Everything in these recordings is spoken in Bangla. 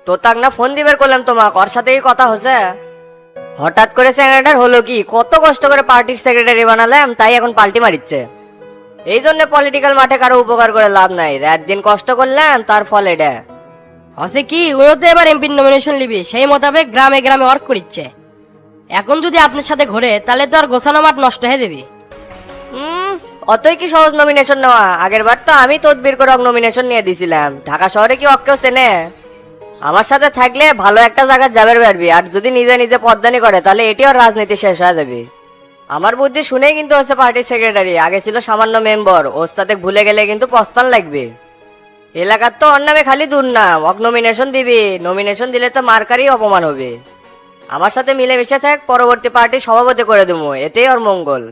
তো তাক না ফোন দিবার করলাম তোমাক, ওর সাথেই কথা হচ্ছে। হঠাৎ করে সেক্রেটারি হলো কি, কত কষ্ট করে পার্টির সেক্রেটারি বানালাম, তাই এখন পাল্টি মারিচ্ছে। এই জন্য পলিটিক্যাল মাঠে কারো উপকার করে লাভ নাই, রাত দিন কষ্ট করলাম তার ফল এটা। হসে কি ও তো এবার এমপির নমিনেশন লিবি, সেই মোতাবেক গ্রামে গ্রামে ওয়ার্ক করিচ্ছে। এখন যদি আপনার সাথে ঘোরে তাহলে তো আর গোছানো মাঠ নষ্ট হয়ে দেবে। অতই কি সহজ নমিনেশন নেওয়া? আগের বার তো আমি তদবির করে নমিনেশন নিয়ে দিছিলাম। ঢাকা শহরে কি অকেও চেনে? আমার সাথে থাকলে ভালো একটা জায়গায় যাবে পারবি, আর যদি নিজে নিজে পদ্মানি করে তাহলে এটিও রাজনীতি শেষ হয়ে যাবে। আমার বুদ্ধি শুনেই কিন্তু হচ্ছে পার্টির সেক্রেটারি, আগে ছিল সামান্য মেম্বার, ওস্তাদে ভুলে গেলে কিন্তু পস্তান লাগবে। এলাকার তো ওর নামে খালি দুর্নাম, নমিনেশন দিবি, নমিনেশন দিলে তো মার্কারই অপমান হবে। আমার সাথে মিলেমিশে থাক, পরবর্তী পার্টির সভাপতি করে দেবো, এতেই ওর মঙ্গল।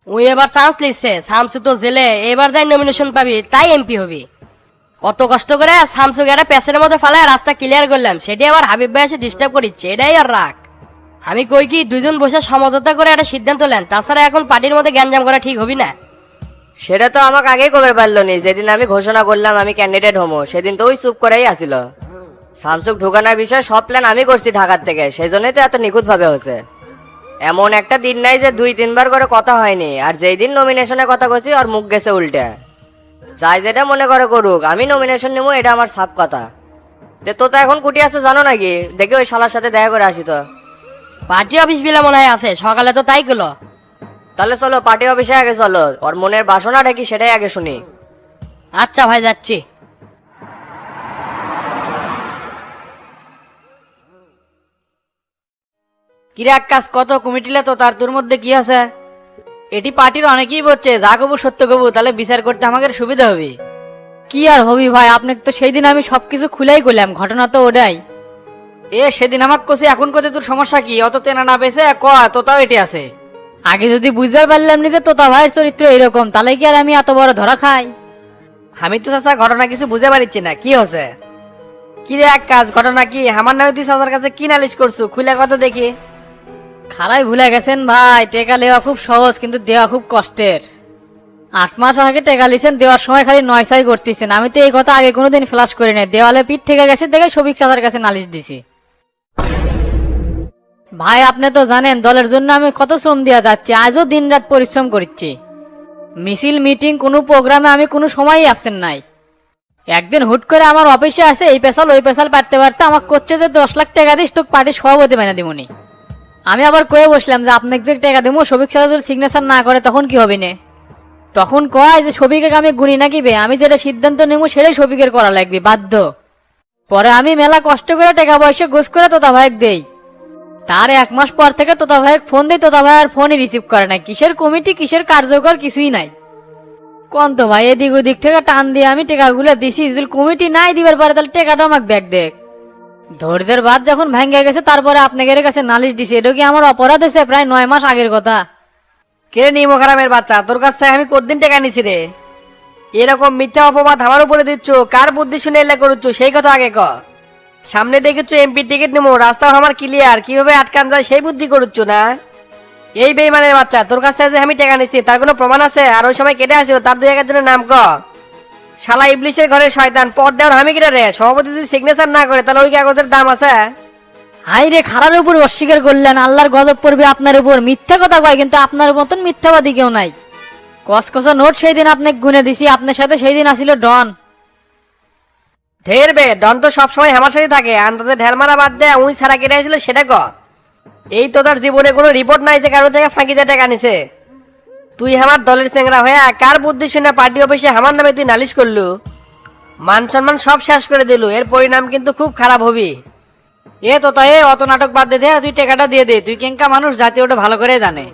ওই এবার চান্স লিখছে, শামসু তো জেলে, এবার যাই নমিনেশন পাবি তাই এমপি হবি। কত কষ্ট করে শামসুকে একটা প্যাসের মধ্যে ফালায় রাস্তা ক্লিয়ার করলাম, সেটি আবার হাবিব ভাই এসে ডিস্টার্ব করিচ্ছে, এটাই আর রাগ। আমি কই কি দুজন বসে সমঝোতা করে একটা সিদ্ধান্ত নেন, তাছাড়া এখন পার্টির মধ্যে গ্যাঞ্জাম করা ঠিক হবি না। সেটা তো আমাকে আগেই কবে পারলো নি, যেদিন আমি ঘোষণা করলাম আমি ক্যান্ডিডেট হবো, সেদিন তো ওই চুপ করেই আসিল। শামসুক ঢুকানোর বিষয়ে সব প্ল্যান আমি করছি ঢাকার থেকে, সেই জন্যই তো এত নিখুঁত ভাবে হচ্ছে। এমন একটা দিন নাই যে 2-3 বার করে কথা হয়নি, আর যেই দিন নমিনেশনের কথা কছি ওর মুখ গেছে উল্টে। যাই যেটা মনে করে করুক, আমি নমিনেশন নেবো, এটা আমার সাফ কথা। তো এখন কুটি আছে জানো নাকি? দেখি ওই শালার সাথে দেখা করে আসি তো। পার্টি অফিস বিলা মনে হয় আছে, সকালে তো তাই গেলো। তাহলে চলো পার্টি অফিসে আগে চলো, ওর মনের বাসনাটা কি সেটাই আগে শুনি। আচ্ছা ভাই, যাচ্ছি। কিরে আকাশ, কত কমিটিলে তো তার তোর মধ্যে কি আছে? এটি পার্টির অনেকেই বলছে, যা কবু সত্য কবু, তাহলে বিচার করতে আমাদের সুবিধা হবে। কি আর হবি ভাই, আপনাকে তো সেই দিন আমি সবকিছু খুলেই করলাম, ঘটনা তো ওটাই। সেদিন আমাক কষি, এখন কোথায় তোর সমস্যা কি? অত তেনা না বেছে ক, তোতাও এটি আছে। আগে যদি বুঝবার পারলাম নি যে তোতা ভাইয়ের চরিত্র এরকম, তাহলে কি আর আমি এত বড় ধরা খাই? আমি তো চাচা ঘটনা কিছু বুঝে পারিচ্ছি না, কি হচ্ছে? কিরে আকাশ, ঘটনা কি? আমার নামে তুই চাচার কাছে কি নালিশ করছু, খুলে কথা দেখি। খারাই ভুলে গেছেন ভাই, টেকা নেওয়া খুব সহজ কিন্তু দেওয়া খুব কষ্টের। 8 মাস আগে টেকা লিছেন, দেওয়ার সময় খালি নয়সাই করতেছেন। আমি তো এই কথা আগে কোনোদিন ফ্লাশ করি নাই, দেওয়ালে পিঠ ঠেকে গেছে দেখে সবিক চাচার কাছে নালিশ দিছি। ভাই আপনি তো জানেন দলের জন্য আমি কত শ্রম দেওয়া যাচ্ছে, আজও দিন রাত পরিশ্রম করছি। মিছিল মিটিং কোনো প্রোগ্রামে আমি কোনো সময়ই অ্যাবসেন্ট নাই। একদিন হুট করে আমার অফিসে আসে এই পেশাল ওই পেশাল পারতে পারতে আমাকে করছে যে 10 লাখ টাকা দিস তোকে পার্টির সভাপতি বানিয়ে দিবনি। আমি আবার কয়ে বসলাম যে আপনাকে যে টাকা দেবো সবিক সাথে যদি সিগনেচার না করে তখন কি হবে না? তখন কয় যে সবিকে আমি গুনি না কিবে, আমি যেটা সিদ্ধান্ত নেব সেটাই সবিকের করা লাগবে বাধ্য। পরে আমি মেলা কষ্ট করে টাকা পয়সা গোছ করে তোতা ভাইক দেই। তার 1 মাস পর থেকে তোতা ভাইক ফোন দেই, তোতা ভাই আর ফোনই রিসিভ করে না। কিসের কমিটি কিসের কার্যকর কিছুই নাই। কোন তো ভাই এদিক ওদিক থেকে টান দিয়ে আমি টাকাগুলো দিছি, যদি কমিটি নাই দিবার পারে তাহলে টাকাটা আমাকে ব্যাগ দেখ। ধৈর্যের বাদ যখন ভেঙে গেছে তারপরে আপনাদের কাছে নালিশ দিছি, এটা কি আমার অপরাধ হয়েছে? প্রায় 9 মাস আগের কথা। কে নিমো খারামের বাচ্চা, তোর কাছ থেকে আমি কতদিন টাকা নিছি রে? এরকম মিথ্যা অপবাদ আমার উপরে দিচ্ছ, কার বুদ্ধি শুনে এলে করুচ্ছ সেই কথা আগে ক। সামনে দেখেছ এমপি টিকিট নেবো, রাস্তাও আমার ক্লিয়ার, কিভাবে আটকান যায় সেই বুদ্ধি করুচ্ছ না? এই বেইমানের বাচ্চা, তোর কাছ থেকে যে আমি টাকা নিচ্ছি তার কোনো প্রমাণ আছে? আর ওই সময় কেটে আসছিল তার 2-1 জনের নাম ক। শালা ইবলিশের ঘরের শয়তান, পদ দেওয়ার আমি কিনা রে? সভাপতি যদি সিগনেচার না করে তাহলে ওই কাগজের দাম আছে? হাই রে, খারার উপর অস্বীকার করলেন, আল্লাহর গজব পড়বে আপনার উপর। মিথ্যা কথা কয় কিন্তু আপনার মতন মিথ্যাবাদী কেউ নাই। কসকসা নোট সেই দিন আপনাকে গুনে দিছি, আপনার সাথে সেই দিন আসিল ডন। ঢের বে, ডন তো সবসময় আমার সাথে থাকে, আন্দাজে ঢেল মারা বাদ দেয়, উই ছাড়া কেটে আসছিল সেটা ক। এই তো তার জীবনে কোনো রিপোর্ট নাই যে কারো থেকে ফাঁকিতে টাকা নিছে। তুই আমার দলের চেংরা হয়ে কার বুদ্ধি শুনে পার্টি অফিসে আমার নামে তুই নালিশ করলু? মান সম্মান সব শেষ করে দিলু, এর পরিণাম কিন্তু খুব খারাপ হবি। তো তাই অত নাটক বাদ দে, তুই টাকাটা দিয়ে দে। তুই কেঙ্কা মানুষ জাতীয় ওটা ভালো করে জানে।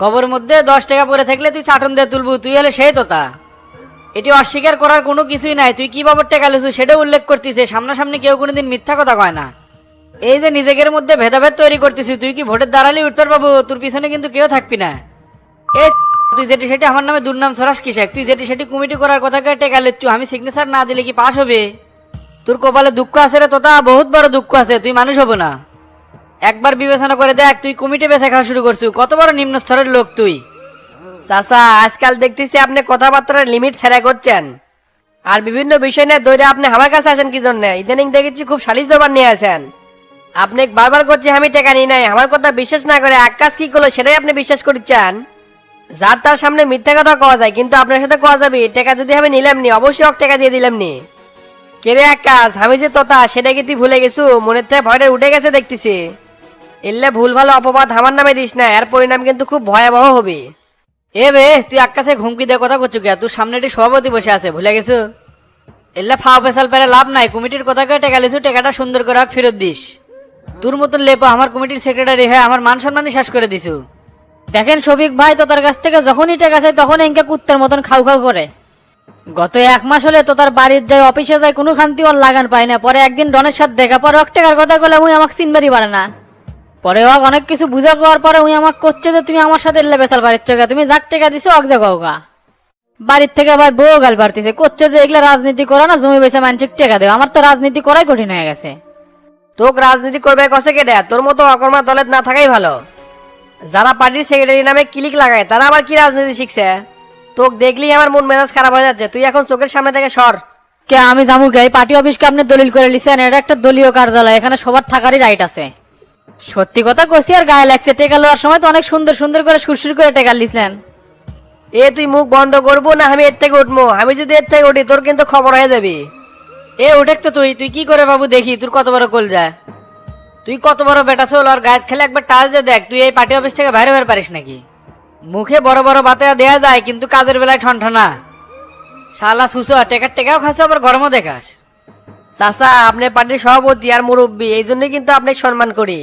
গবর মধ্যে 10 টাকা পরে থাকলে তুই চাটন দিয়ে তুলবু, তুই হলে সেই তোতা। এটি অস্বীকার করার কোনো কিছুই নাই, তুই কি বাবর টাকা লিছু সেটা উল্লেখ করতিছে। সামনাসামনি কেউ কোনোদিন মিথ্যা কথা কয় না। এই যে নিজেদের মধ্যে ভেদাভেদ তৈরি করতেছিস, তুই কি ভোটের দাঁড়ালি উঠবার বাবু? তোর পিছনে কিন্তু কেউ থাকবি না। তুই যেটি সেটি আমার নামে দুর্নাম ছড়াস কিসে? তুই যেটি সেটি কমিটি করার কথা কে টেকা লিচ্ছু, আমি সিগনেচার না দিলে কি পাস হবে? তোর কপালে দুঃখ আছে রে তোতা, বহুত বড় দুঃখ আছে, তুই মানুষ হবো না। একবার বিবেচনা করে দেখ, তুই কমিটি বেচা খাওয়া শুরু করছু, কত বড় নিম্ন স্তরের লোক তুই। চাচা, আজকাল দেখতেছি আপনি কথাবার্তার লিমিট ছেড়া করছেন। আর বিভিন্ন বিষয় নিয়ে দৈরে আপনি আমার কাছে আসেন কি জন্য? ইদানিং দেখেছি খুব সালিশ জবান নিয়ে আসেন। আপনি বারবার করছি আমি টাকা নিই নাই, আমার কথা বিশ্বাস না করে এক কাজ কি করলো সেটাই আপনি বিশ্বাস করছেন। যার তার সামনে মিথ্যা কথা কওয়া যায়, কিন্তু আপনার সাথে কওয়া যাবে টাকা যদি আমি নিলাম নি অবশ্যই ওকে টাকা দিয়ে দিলাম নি। কেরে এক কাজ আমি যে তোতা সেটা কি তুই ভুলে গেছু? মনের থেকে ভয়টা উঠে গেছে দেখতেছি। এলে ভুল ভালো অপবাদ আমার নামে দিস না, এর পরিণাম কিন্তু খুব ভয়াবহ হবে। এ বে তুই আকাশে ঘুমকি দিয়ে কথা করছো গিয়া? তোর সামনে একটি সভাপতি বসে আছে, ভুলে গেছো? এল্লা ফাও পেশাল পেরে লাভ নাই, কমিটির কথা কয়ে টাকা লিছু, টাকাটা সুন্দর করে হোক ফেরত দিস। তোর মতন লেপো আমার কমিটির সেক্রেটারি হয়ে আমার মান সম্মানই শেষ করে দিছু। দেখেন শফিক ভাই, তোতার কাছ থেকে যখনই টাকা চাই তখন এনকে কুত্তার মতন খাও খাও করে। গত 1 মাস হলে তোতার বাড়ির যায়, অফিসে যায়, কোনো খান্তি ওর লাগান পায় না। পরে একদিন ডনের সাথে দেখা, পরে এক টাকার কথা বলে উই আমাকে চিনবারই পারে না। পরে ওক অনেক কিছু বুঝা করার পরে উই আমাকে করছে যে তুমি আমার সাথে এলে বেসাল বাড়ির চোখে, তুমি যাক টাকা দিছো অক জাগা। বাড়ির থেকে ভাই বউ গাল বাড়তেছে, করছে যে এগুলা রাজনীতি করা না, জমি বেচে মানসিক টাকা দেবে। আমার তো রাজনীতি করাই কঠিন হয়ে গেছে। তোকে রাজনীতি করবে কসে কেটে? তোর মতো অকর্মা দলের না থাকাই ভালো। যারা পার্টির সেক্রেটারি নামে ক্লিক লাগায় তারা আবার কি রাজনীতি শিখছে? তোকে দেখলেই আমার মন মেজাজ খারাপ হয়ে যাচ্ছে। তুই এখন চোখের সামনে থেকে সর। কে আমি জামু গে? পার্টি অফিসকে আপনি দলিল করে লিছেন, এটা একটা দলীয় কার্যালয়, এখানে সবার থাকারই রাইট আছে। সত্যি কথা কইছি আর গায়ে লাগছে। টেকা লওয়ার সময় তো অনেক সুন্দর সুন্দর করে সুরসুর করে টেকা লিছিলেন। এ তুই মুখ বন্ধ করবো না আমি এর থেকে উঠবো? আমি যদি এর থেকে উঠি তোর কিন্তু খবর হয়ে যাবি। এ ওঠেক তো তুই তুই কি করে বাবু দেখি তোর কত বড় কল যায়। তুই কত বড় বেটা চল, আর গায়ে খেলে একবার টাচ দিয়ে দেখ, তুই এই পার্টি অফিস থেকে বাইরে বের পারিস নাকি? মুখে বড় বড় বাতেয়া দেয়া যায় কিন্তু কাজের বেলায় ঠনঠনা। শালা সুসো টেকার টেকাও খাস আবার গরমও দেখাস। চাচা আপনি পার্টির সভাপতি আর মুরব্বী, এই জন্যই কিন্তু আপনাকে সম্মান করি।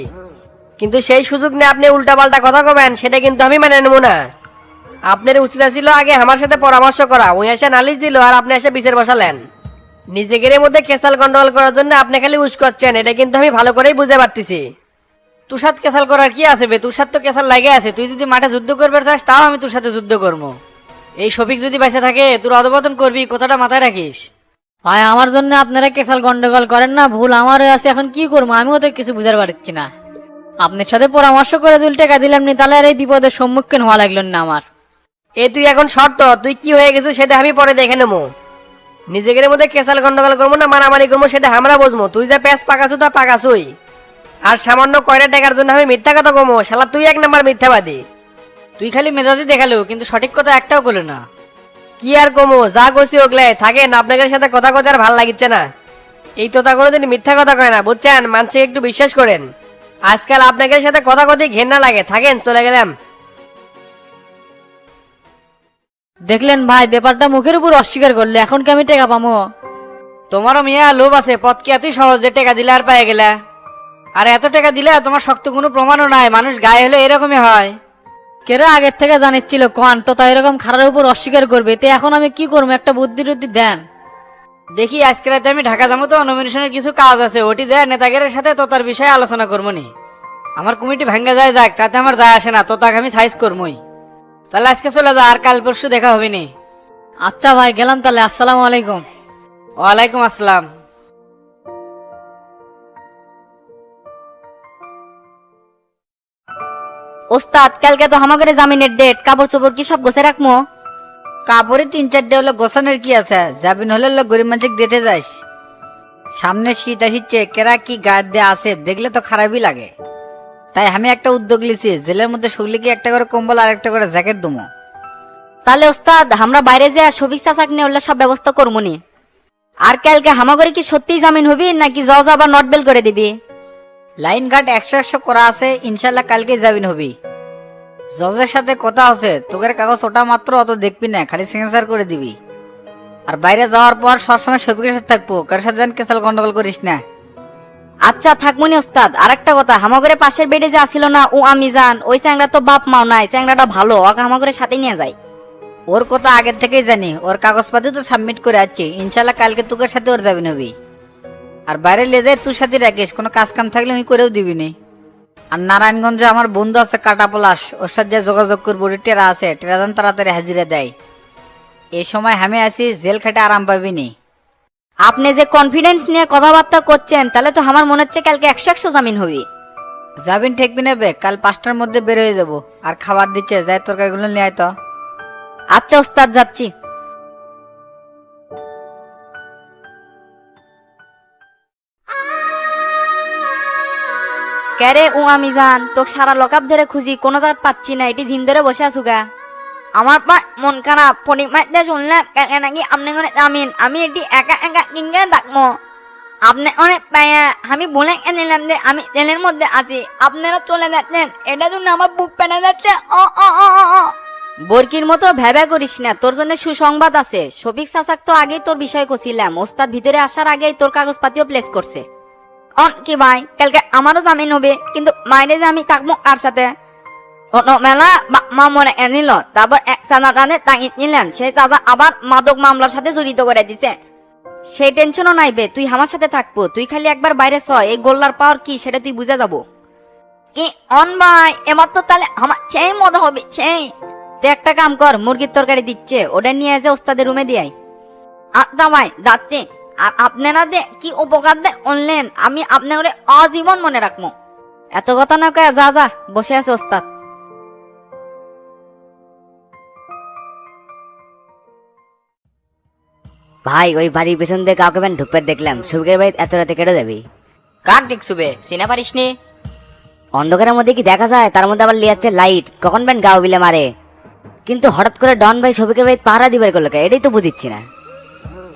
কিন্তু সেই সুযোগ নিয়ে আপনি উল্টাপাল্টা কথা কবেন সেটা কিন্তু আমি মেনে নেবো না। আপনার উচিত ছিল আগে আমার সাথে পরামর্শ করা। ওই এসে নালিশ দিল আর আপনি এসে বিচার বসালেন। নিজেদের মধ্যে কেসাল গন্ডগোল করার জন্য আপনি খালি উস্কাচ্ছেন, এটা কিন্তু আমি ভালো করেই বুঝতে পারতেছি। তোর সাথে কেসাল করার কি আছে বে? তোর সাথে তো কেসাল লাগে আছে। তুই যদি মাঠে যুদ্ধ করবে চাস তাও আমি তোর সাথে যুদ্ধ করবো। এই শফিক যদি বেঁচে থাকে তোর অধপতন করবি, কথাটা মাথায় রাখিস। ভাই আমার জন্য আপনারা কেসাল গন্ডগোল করেন না, ভুল আমারও আছে। এখন কি করবো আমিও তো কিছু বুঝার পারছি না। আপনার সাথে পরামর্শ করে দুল টাকা দিলাম নি, তাহলে আর এই বিপদের সম্মুখীন হওয়া লাগলো না আমার। এ তুই এখন শর্ত, তুই কি হয়ে গেছিস সেটা আমি পরে দেখে নেবো। নিজেদের মধ্যে কেসাল গন্ডগোল করবো না মারামারি করবো সেটা আমরা বুঝবো। তুই যা প্যাঁচ পাকাছু তা পাকাছুই। আর সামান্য কয়টা টাকার জন্য আমি মিথ্যা কথা কমো? শালা তুই এক নাম্বার মিথ্যাবাদী। তুই খালি মেজাজি দেখালো কিন্তু সঠিক কথা একটাও করলো না। কি আর কমো, যা গছি ওগলে থাকেন। আপনাদের সাথে কথা কথা আর ভাল লাগিচ্ছে না। এই তোতা কোনোদিন মিথ্যা কথা কয় না, বুঝছেন? মানুষকে একটু বিশ্বাস করেন। আজকাল আপনাদের সাথে কথা কথাই ঘেন্না লাগে। থাকেন, চলে গেলাম। দেখলেন ভাই, ব্যাপারটা মুখের উপর অস্বীকার করলে, এখন কি আমি টাকা পাবো? তোমারও মিয়া লোভ আছে, পথ কি এতই সহজ যে টাকা দিলে আর পায়ে গেলা? আর এত টাকা দিলে তোমার শক্ত কোনো প্রমাণও নাই, মানুষ গায়ে হলে এরকমই হয়। কেরা আগের থেকে জানিচ্ছিল কন তো তাই এরকম খারার উপর অস্বীকার করবে? তো এখন আমি কি করবো? একটা বুদ্ধি টুদ্ধি দেন। দেখি আজকে রাতে আমি ঢাকা যাবো তো, নমিনেশনের কিছু কাজ আছে, ওটি দেয় নেতাগের সাথে তো তার বিষয়ে আলোচনা করবো নি। আমার কমিটি ভেঙে যায় যাক, তাতে আমার যায় আসে না, তো তাকে আমি সাইজ করবোই। তাহলে আজকে চলে যা, আর কাল পরশু দেখা হবে নি। আচ্ছা ভাই, গেলাম তাহলে। আসসালামু আলাইকুম। ওয়ালাইকুম আসসালাম। ওস্তাদ কালকে তো হামাগরে জামিনের ডেট, কাপড় চোপড় কি সব গোছে রাখমো? কাপড়ে 3-4 হলে গোছানোর কি আছে? জাবিন হলে গরিব মানুষ দিতে যাস। সামনে শীত আসিচ্ছে, কেরা কি গায়ে দিয়ে আসে দেখলে তো খারাপই লাগে। তাই আমি একটা উদ্যোগ লিছি, জেলের মধ্যে শুকলে কি একটা করে কম্বল আর একটা করে জ্যাকেট দমো। তাহলে ওস্তাদ আমরা বাইরে যে সবিক চাচাক নিয়ে ওগুলা সব ব্যবস্থা করবো নি। আর কালকে হামাগরে কি সত্যিই জামিন হবি নাকি জজ আবার নট বেল করে দিবি? লাইন ঘাট 100 করা আছে, ইনশাল্লাহ কালকে জামিন হবি। জজের সাথে কথা আছে, তোদের কাগজ ওটা মাত্র অত দেখবি না, খালি সিগনেচার করে দিবি। আর বাইরে যাওয়ার পর সবসময় শফিকের সাথে থাকবো, কারোর সাথে যেন কেসাল গন্ডগোল করিস না। আচ্ছা থাকমনি ওস্তাদ। আর একটা কথা, হামাগরে পাশের বেডে যে আসিল না ও আমি জান, ওই চ্যাংড়া তো বাপ মাও নাই, চ্যাংড়াটা ভালো, ওকে হামাগরে সাথে নিয়ে যায়। ওর কথা আগের থেকেই জানি, ওর কাগজপাতি তো সাবমিট করে আসছি, ইনশাল্লাহ কালকে তোকের সাথে ওর জামিন হবি। আর বাইরে লে যায় তোর সাথে রাখিস, কোনো কাজ কাম থাকলে আমি করেও দিবি নি। আর নারায়ণগঞ্জে আমার বন্ধু আছে কাটা পলাশ, ওর সাথে যে যোগাযোগ করবো, টেরা আছে, টেরা যেন তাড়াতাড়ি হাজিরা দেয়। এই সময় আমি আছি, জেল খেটে আরাম পাবি নি। আপনি যে কনফিডেন্স নিয়ে কথাবার্তা করছেন, তাহলে তো আমার মনে হচ্ছে কালকে 100 জামিন হবি। জামিন ঠেকবি নেবে, কাল 5টার মধ্যে বের হয়ে যাবো। আর খাবার দিচ্ছে, যাই তরকারিগুলো নিয়ে আয় তো। আচ্ছা ওস্তাদ, যাচ্ছি। ক্যারে ও আমি জান তোকে সারা লকআপ ধরে খুঁজি কোনো জায়গা পাচ্ছি না, এটি জিম ধরে বসে আছুগা। আমার পা মন খারাপ, ফটিক মাইতে শুনলাম কাকে নাকি আপনি অনেক জামিন, আমি এটি একা একা কিনকে ডাকবো। আপনি অনেক পায়া, আমি বলে নিলাম যে আমি জেলের মধ্যে আছি, আপনারা চলে যাচ্ছেন, এটা জন্য আমার বুক পেনে যাচ্ছে। ও ও ও ও ও। বরকির মতো ভেবে করিস না, তোর জন্য সুসংবাদ আছে। শফিক চাচাক তো আগেই তোর বিষয় কছিলাম, ওস্তাদ ভিতরে আসার আগেই তোর কাগজপাতিও প্লেস করছে। অন কি ভাই, কালকে আমারও জামিন হবে, কিন্তু মাইরে যে আমি থাকবো কার সাথে? মেলা মা মনে এনেছিল, তারপর এক চাঁদা টানে তাগিদ নিলাম, সেই চাঁদা আবার মাদক মামলার সাথে জড়িত করে দিছে। সেই টেনশনও নাই বে, তুই আমার সাথে থাকবো, তুই খালি একবার বাইরে ছয়, এই গোল্লার পাওয়ার কি সেটা তুই বুঝে যাবো। কি অন ভাই, এবার তো তাহলে আমার সেই মজা হবে সেই। তুই একটা কাম কর, মুরগির তরকারি দিচ্ছে, ওটা নিয়ে যে ওস্তাদের রুমে দিয়ে আয়। আচ্ছা ভাই যাচ্ছি। আর আপনারা যে কি উপকার দিয়ে অনলেন, আমি আপনার আজীবন মনে রাখবো। এত কথা না কয়ে যা যা, বসে আছে ওস্তাদ। ভাই ওই বাড়ির পেছন দিয়ে কাউকে ব্যান ঢুকবে দেখলাম, শফিকের বাড়ি এত রাতে কেটে যাবি? কাক দেখছু বে, চিনা পারিস নি? অন্ধকারের মধ্যে কি দেখা যায়? তার মধ্যে আবার লিয়াচ্ছে লাইট, কখন ব্যান গাও বিলে মারে। কিন্তু হঠাৎ করে ডন ভাই শফিকের বাড়ি পাহারা দিবার করলো কে? এটাই তো বুঝিচ্ছি না।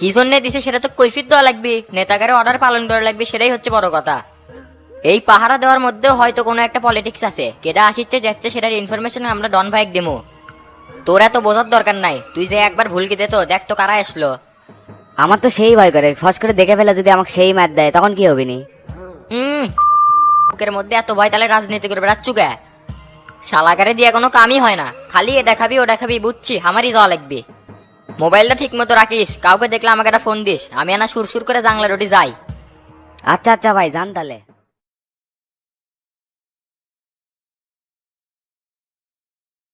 কি জন্য দিছে সেটা তো কৈফিয়ত দেওয়া লাগবে, নেতাগারে অর্ডার পালন করা লাগবে, সেটাই হচ্ছে বড় কথা। এই পাহারা দেওয়ার মধ্যেও হয়তো কোনো একটা পলিটিক্স আছে, কেডা আসিচ্ছে যাচ্ছে সেটার ইনফরমেশন আমরা ডন ভাইক দেবো। তোর এত বোঝার দরকার নাই, তুই যে একবার ভুল কি তো দেখ তো কারা আসলো। আমার তো সেই ভয় করে, ফস করে দেখে ফেলে যদি আমাকে সেই ম্যাচ দেয় তখন কি হবে নি? বুকের মধ্যে এত ভয়, তাহলে রাজনীতি করে বেড়াচ্ছু কে? শালাকারে দিয়ে কোনো কামই হয় না, খালি এ দেখাবি ও দেখাবি, বুঝছি আমারই যাওয়া লাগবে। মোবাইলটা ঠিক মতো রাখিস, কাউকে দেখলে আমাকে একটা ফোন দিস, আমি না সুর সুর করে জাংলা রুটি যাই। আচ্ছা আচ্ছা ভাই, জান তাহলে।